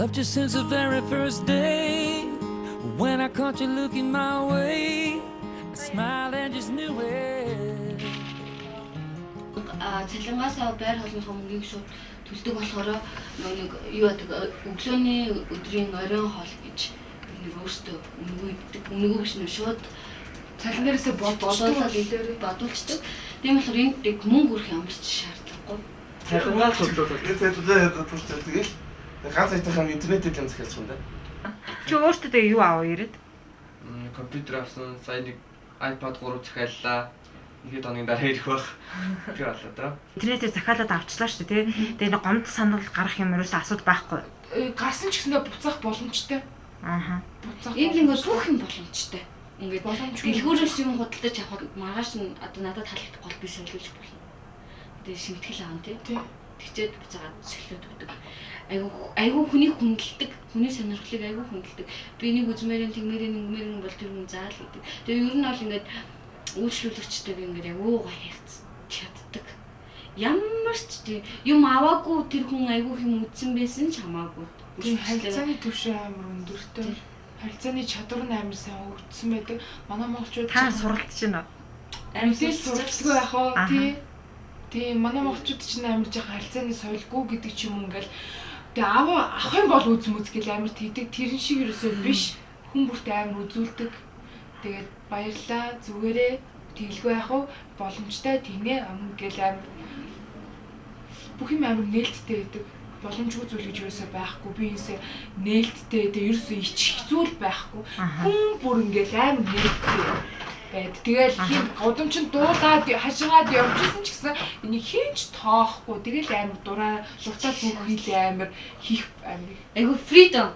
Loved you since the very first day. When I caught you looking my way, I smiled and just knew it. Цалингаасаа байр холынхоо мөнгийг шууд төлдөг болохоор нэг юу яадаг өглөөний өдрийн оройн хоол гэж нэг өөртөө үнэгүй биш нь шууд цалин дээрээсээ бодуулчихдаг. Тийм болохоор энд нэг мөнгө өрөх ямар ч шаардлагагүй. Цалингаас төлдөг тэгэл ганц айтайхан интернетээр юм захиалж байна. Чи өөртөө тэгээ юу аваа ирээд? Компьютер авсан, сая нэг iPad 3 захиаллаа. Ихэд оны дараа ирэх байх. Тэр болоо доо. Интернетээр захиалаад авчлаа шүү дээ, тий. Тэгээ нэг гомд санал гарах юм ерөөсөө асуудал байхгүй. Гарсан ч гэсэндээ буцаах боломжтой. Ааха. Буцаах. Энд ингээд бүх юм боломжтой. Ингээд дэлгүүрээс юм худалдаж авах маргааш нь одоо надад халах гол би солиулж болно. Тэгээ шимтгэл аав тий. Тэгчээд буцаагаад солиод өгдөг. Айгу хүний хүндэлдэг, хүний сонирхлыг айгу хүндэлдэг. Би нэг үзмээрэн тэгмээрэн бол тэр хүн заал гэдэг. Тэгээ ер нь бол ингээд үйлчлүүлэгчтэйг ингээд айгу гоё ярьц чаддаг. Ямар ч тийм юм аваагүй тэр хүн айгу юм үтсэн байсан ч хамаагүй. Харилцааны түвшин амар өндөртэй. Харилцааны чадвар нь амар сайн өгдсөн байдаг. Манай монголчууд та суралцж байна. Амьдэл суралцгүй яах вэ? Тий. Тийм манай монголчууд ч амар жаахан харилцааны соёлгүй гэдэг ч юм ингээл тэгээ ах юм бол үзмүз гэл амар тийдэг тэрэн шиг ерөөсөө биш хүн бүртээ амар үзүүлдэг. Тэгээд баярлаа зүгээрээ тэглгүй яах вэ? Боломжтой тэгнэ гэл амар бүх юм амар нээлттэй байдаг. Боломжгүй зүйл гэж юусаа байхгүй. Би энэсээ нээлттэй тэгээ ерөөсөө ичих зүйл байхгүй. Хүн бүр ингээл амар нээлттэй байд. Тэгэл хин годомч дуулаад хашгаад явчихсан ч гэсэн энийг хинч тоохгүй. Тэгэл амар дураа шуртаа зүг хийлээ амар хийх амар. Айгу freedom.